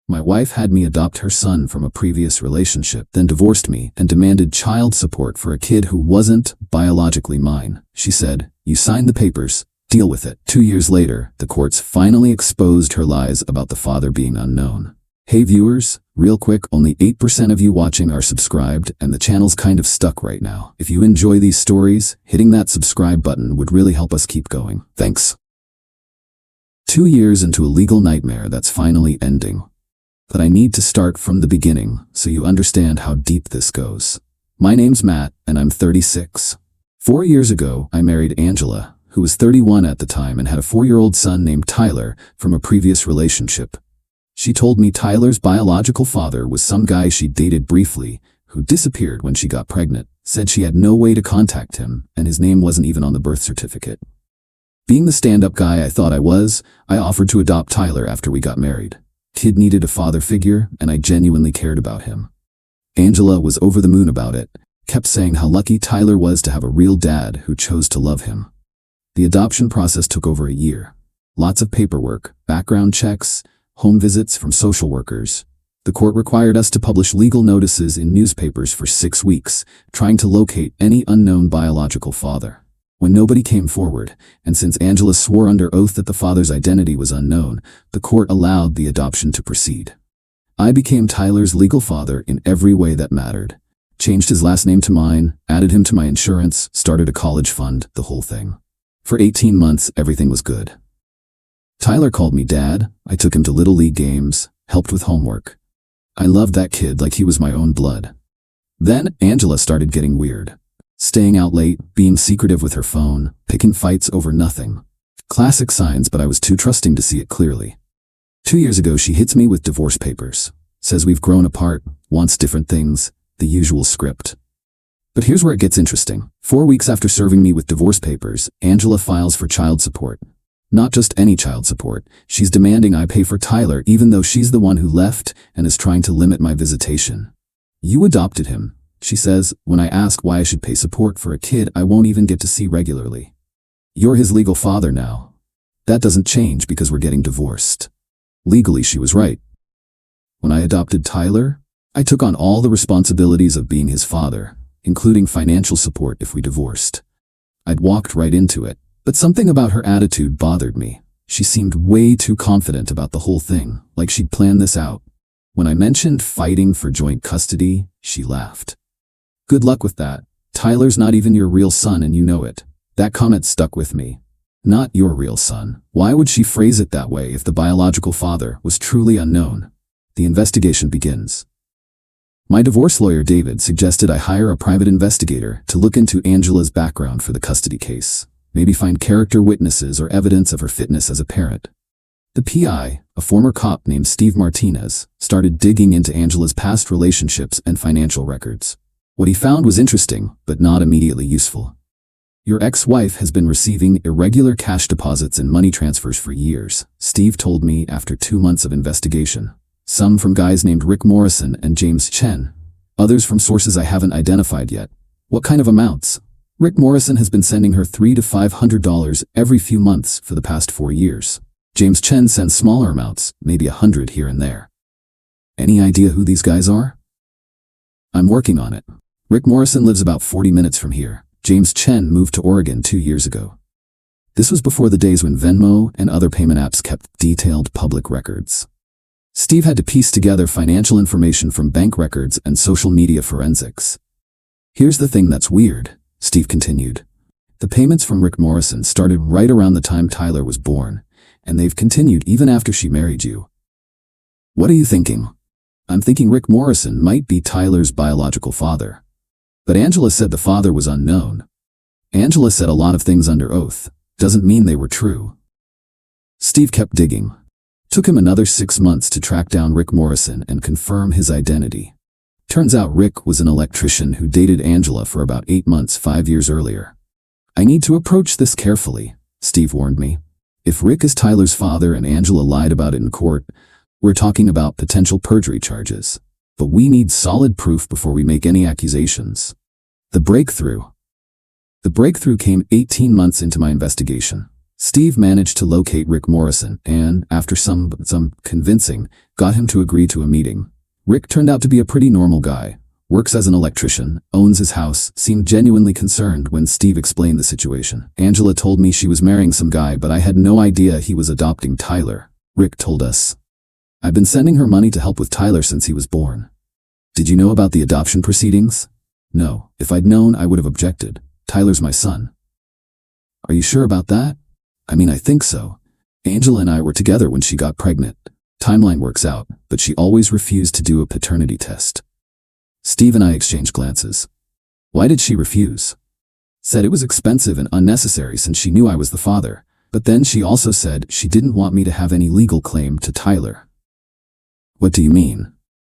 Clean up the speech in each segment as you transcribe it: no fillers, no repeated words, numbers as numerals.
My wife had me adopt her son from a previous relationship, then divorced me and demanded child support for a kid who wasn't biologically mine. She said, "You signed the papers, deal with it." 2 years later, the courts finally exposed her lies about the father being unknown. Hey viewers, real quick, only 8% of you watching are subscribed and the channel's kind of stuck right now. If you enjoy these stories, hitting that subscribe button would really help us keep going. Thanks. 2 years into a legal nightmare that's finally ending. But I need to start from the beginning so you understand how deep this goes. My name's Matt and I'm 36. 4 years ago, I married Angela, who was 31 at the time and had a 4-year-old son named Tyler from a previous relationship. She told me Tyler's biological father was some guy she dated briefly, who disappeared when she got pregnant, said she had no way to contact him, and his name wasn't even on the birth certificate. Being the stand-up guy I thought I was, I offered to adopt Tyler after we got married. Kid needed a father figure, and I genuinely cared about him. Angela was over the moon about it, kept saying how lucky Tyler was to have a real dad who chose to love him. The adoption process took over a year. Lots of paperwork, background checks, home visits from social workers. The court required us to publish legal notices in newspapers for 6 weeks, trying to locate any unknown biological father. When nobody came forward, and since Angela swore under oath that the father's identity was unknown, the court allowed the adoption to proceed. I became Tyler's legal father in every way that mattered. Changed his last name to mine, added him to my insurance, started a college fund, the whole thing. For 18 months, everything was good. Tyler called me dad, I took him to Little League games, helped with homework. I loved that kid like he was my own blood. Then, Angela started getting weird. Staying out late, being secretive with her phone, picking fights over nothing. Classic signs, but I was too trusting to see it clearly. 2 years ago, she hits me with divorce papers. Says we've grown apart, wants different things, the usual script. But here's where it gets interesting. 4 weeks after serving me with divorce papers, Angela files for child support. Not just any child support. She's demanding I pay for Tyler even though she's the one who left and is trying to limit my visitation. "You adopted him," she says, when I ask why I should pay support for a kid I won't even get to see regularly. "You're his legal father now. That doesn't change because we're getting divorced." Legally, she was right. When I adopted Tyler, I took on all the responsibilities of being his father, including financial support if we divorced. I'd walked right into it, but something about her attitude bothered me. She seemed way too confident about the whole thing, like she'd planned this out. When I mentioned fighting for joint custody, she laughed. "Good luck with that. Tyler's not even your real son and you know it." That comment stuck with me. Not your real son. Why would she phrase it that way if the biological father was truly unknown? The investigation begins. My divorce lawyer David suggested I hire a private investigator to look into Angela's background for the custody case. Maybe find character witnesses or evidence of her fitness as a parent. The PI, a former cop named Steve Martinez, started digging into Angela's past relationships and financial records. What he found was interesting, but not immediately useful. "Your ex-wife has been receiving irregular cash deposits and money transfers for years," Steve told me after 2 months of investigation. Some from guys named Rick Morrison and James Chen. Others from sources I haven't identified yet. What kind of amounts? Rick Morrison has been sending her $300 to $500 every few months for the past 4 years. James Chen sends smaller amounts, maybe $100 here and there. Any idea who these guys are? I'm working on it. Rick Morrison lives about 40 minutes from here. James Chen moved to Oregon 2 years ago. This was before the days when Venmo and other payment apps kept detailed public records. Steve had to piece together financial information from bank records and social media forensics. "Here's the thing that's weird," Steve continued. "The payments from Rick Morrison started right around the time Tyler was born, and they've continued even after she married you." What are you thinking? I'm thinking Rick Morrison might be Tyler's biological father. But Angela said the father was unknown. Angela said a lot of things under oath. Doesn't mean they were true. Steve kept digging. Took him another 6 months to track down Rick Morrison and confirm his identity. Turns out Rick was an electrician who dated Angela for about 8 months 5 years earlier. "I need to approach this carefully," Steve warned me. "If Rick is Tyler's father and Angela lied about it in court, we're talking about potential perjury charges. But we need solid proof before we make any accusations." The breakthrough. The breakthrough came 18 months into my investigation. Steve managed to locate Rick Morrison and, after some convincing, got him to agree to a meeting. Rick turned out to be a pretty normal guy. Works as an electrician, owns his house, seemed genuinely concerned when Steve explained the situation. Angela told me she was marrying some guy, but I had no idea he was adopting Tyler, Rick told us. I've been sending her money to help with Tyler since he was born. Did you know about the adoption proceedings? No, if I'd known, I would have objected. Tyler's my son. Are you sure about that? I mean, I think so. Angela and I were together when she got pregnant. Timeline works out, but she always refused to do a paternity test. Steve and I exchanged glances. Why did she refuse? Said it was expensive and unnecessary since she knew I was the father, but then she also said she didn't want me to have any legal claim to Tyler. What do you mean?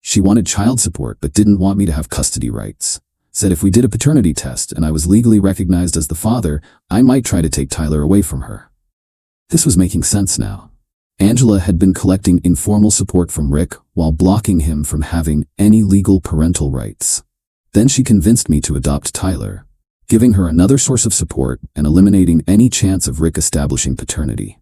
She wanted child support but didn't want me to have custody rights. Said if we did a paternity test and I was legally recognized as the father, I might try to take Tyler away from her. This was making sense now. Angela had been collecting informal support from Rick while blocking him from having any legal parental rights. Then she convinced me to adopt Tyler, giving her another source of support and eliminating any chance of Rick establishing paternity.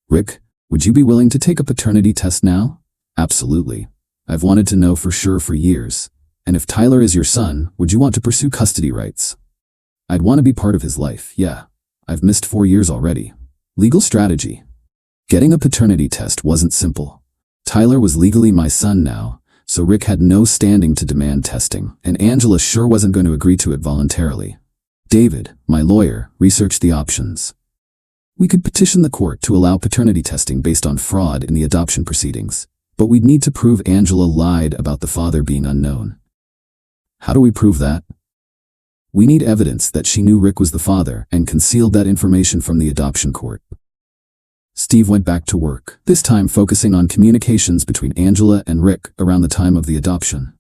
Rick, would you be willing to take a paternity test now? Absolutely. I've wanted to know for sure for years. And if Tyler is your son, would you want to pursue custody rights? I'd want to be part of his life, yeah. I've missed 4 years already. Legal strategy. Getting a paternity test wasn't simple. Tyler was legally my son now, so Rick had no standing to demand testing, and Angela sure wasn't going to agree to it voluntarily. David, my lawyer, researched the options. We could petition the court to allow paternity testing based on fraud in the adoption proceedings, but we'd need to prove Angela lied about the father being unknown. How do we prove that? We need evidence that she knew Rick was the father and concealed that information from the adoption court. Steve went back to work, this time focusing on communications between Angela and Rick around the time of the adoption.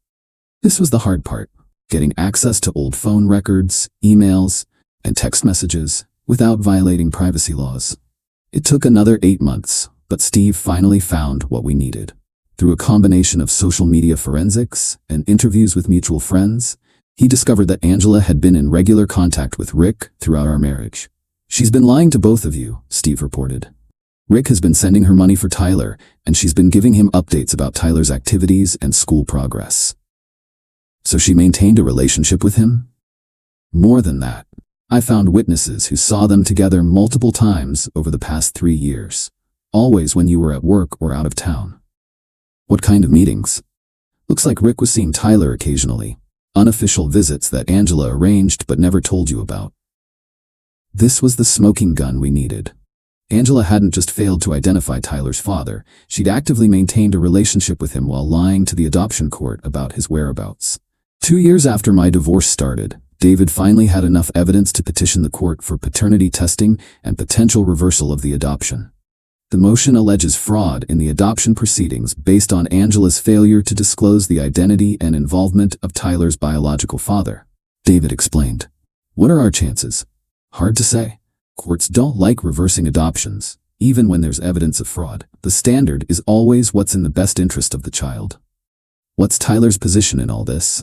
This was the hard part, getting access to old phone records, emails, and text messages without violating privacy laws. It took another 8 months, but Steve finally found what we needed. Through a combination of social media forensics and interviews with mutual friends, he discovered that Angela had been in regular contact with Rick throughout our marriage. She's been lying to both of you, Steve reported. Rick has been sending her money for Tyler, and she's been giving him updates about Tyler's activities and school progress. So she maintained a relationship with him? More than that, I found witnesses who saw them together multiple times over the past 3 years, always when you were at work or out of town. What kind of meetings? Looks like Rick was seeing Tyler occasionally, unofficial visits that Angela arranged but never told you about. This was the smoking gun we needed. Angela hadn't just failed to identify Tyler's father, she'd actively maintained a relationship with him while lying to the adoption court about his whereabouts. 2 years after my divorce started, David finally had enough evidence to petition the court for paternity testing and potential reversal of the adoption. The motion alleges fraud in the adoption proceedings based on Angela's failure to disclose the identity and involvement of Tyler's biological father. David explained. What are our chances? Hard to say. Courts don't like reversing adoptions, even when there's evidence of fraud. The standard is always what's in the best interest of the child. What's Tyler's position in all this?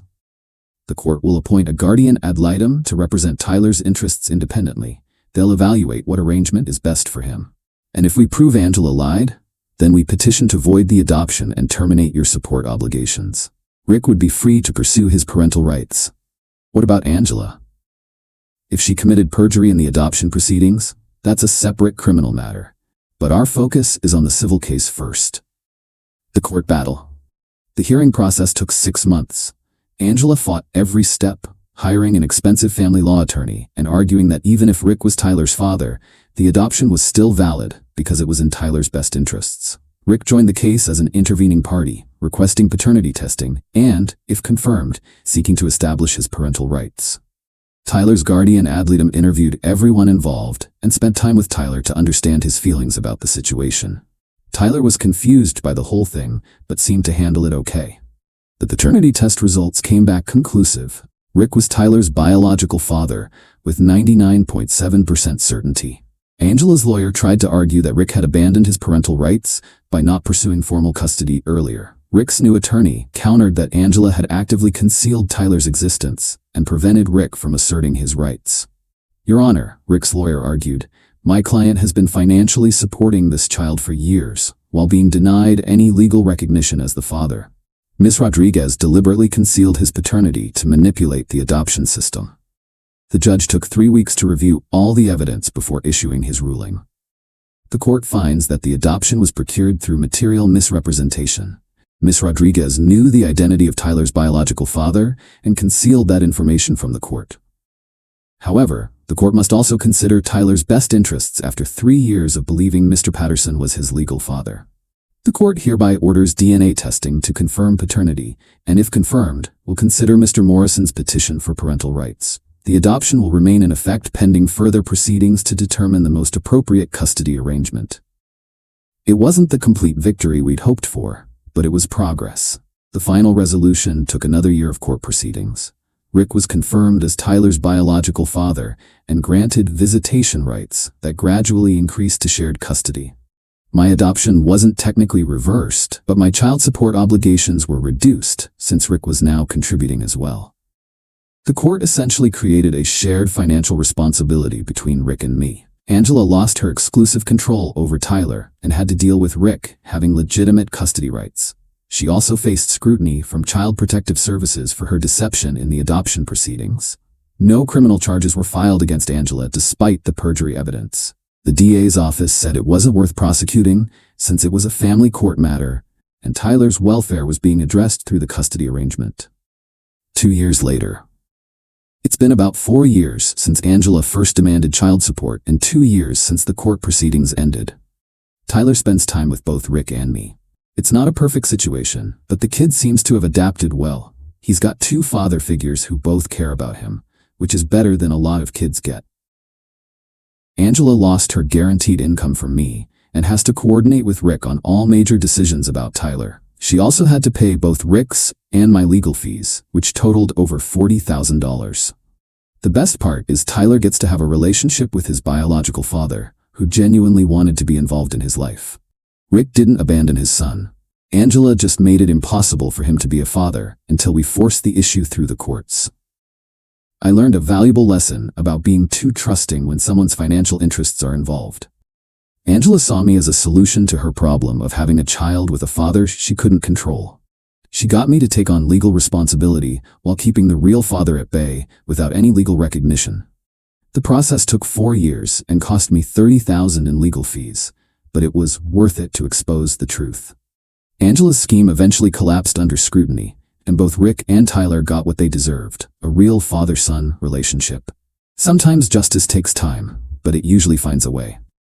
The court will appoint a guardian ad litem to represent Tyler's interests independently. They'll evaluate what arrangement is best for him. And if we prove Angela lied, then we petition to void the adoption and terminate your support obligations. Rick would be free to pursue his parental rights. What about Angela? If she committed perjury in the adoption proceedings, that's a separate criminal matter. But our focus is on the civil case first. The court battle. The hearing process took 6 months. Angela fought every step, hiring an expensive family law attorney and arguing that even if Rick was Tyler's father, the adoption was still valid because it was in Tyler's best interests. Rick joined the case as an intervening party, requesting paternity testing and, if confirmed, seeking to establish his parental rights. Tyler's guardian ad litem interviewed everyone involved and spent time with Tyler to understand his feelings about the situation. Tyler was confused by the whole thing, but seemed to handle it okay. The paternity test results came back conclusive. Rick was Tyler's biological father, with 99.7% certainty. Angela's lawyer tried to argue that Rick had abandoned his parental rights by not pursuing formal custody earlier. Rick's new attorney countered that Angela had actively concealed Tyler's existence and prevented Rick from asserting his rights. Your Honor, Rick's lawyer argued, My client has been financially supporting this child for years, while being denied any legal recognition as the father. Ms. Rodriguez deliberately concealed his paternity to manipulate the adoption system. The judge took 3 weeks to review all the evidence before issuing his ruling. The court finds that the adoption was procured through material misrepresentation. Ms. Rodriguez knew the identity of Tyler's biological father and concealed that information from the court. However, the court must also consider Tyler's best interests after 3 years of believing Mr. Patterson was his legal father. The court hereby orders DNA testing to confirm paternity, and if confirmed, will consider Mr. Morrison's petition for parental rights. The adoption will remain in effect pending further proceedings to determine the most appropriate custody arrangement. It wasn't the complete victory we'd hoped for, but it was progress. The final resolution took another year of court proceedings. Rick was confirmed as Tyler's biological father and granted visitation rights that gradually increased to shared custody. My adoption wasn't technically reversed, but my child support obligations were reduced since Rick was now contributing as well. The court essentially created a shared financial responsibility between Rick and me. Angela lost her exclusive control over Tyler and had to deal with Rick having legitimate custody rights. She also faced scrutiny from Child Protective Services for her deception in the adoption proceedings. No criminal charges were filed against Angela despite the perjury evidence. The DA's office said it wasn't worth prosecuting since it was a family court matter, and Tyler's welfare was being addressed through the custody arrangement. 2 years later. It's been about 4 years since Angela first demanded child support and 2 years since the court proceedings ended. Tyler spends time with both Rick and me. It's not a perfect situation, but the kid seems to have adapted well. He's got 2 father figures who both care about him, which is better than a lot of kids get. Angela lost her guaranteed income from me and has to coordinate with Rick on all major decisions about Tyler. She also had to pay both Rick's and my legal fees, which totaled over $40,000. The best part is Tyler gets to have a relationship with his biological father, who genuinely wanted to be involved in his life. Rick didn't abandon his son. Angela just made it impossible for him to be a father until we forced the issue through the courts. I learned a valuable lesson about being too trusting when someone's financial interests are involved. Angela saw me as a solution to her problem of having a child with a father she couldn't control. She got me to take on legal responsibility while keeping the real father at bay without any legal recognition. The process took 4 years and cost me $30,000 in legal fees, but it was worth it to expose the truth. Angela's scheme eventually collapsed under scrutiny, and both Rick and Tyler got what they deserved, a real father-son relationship. Sometimes justice takes time, but it usually finds a way.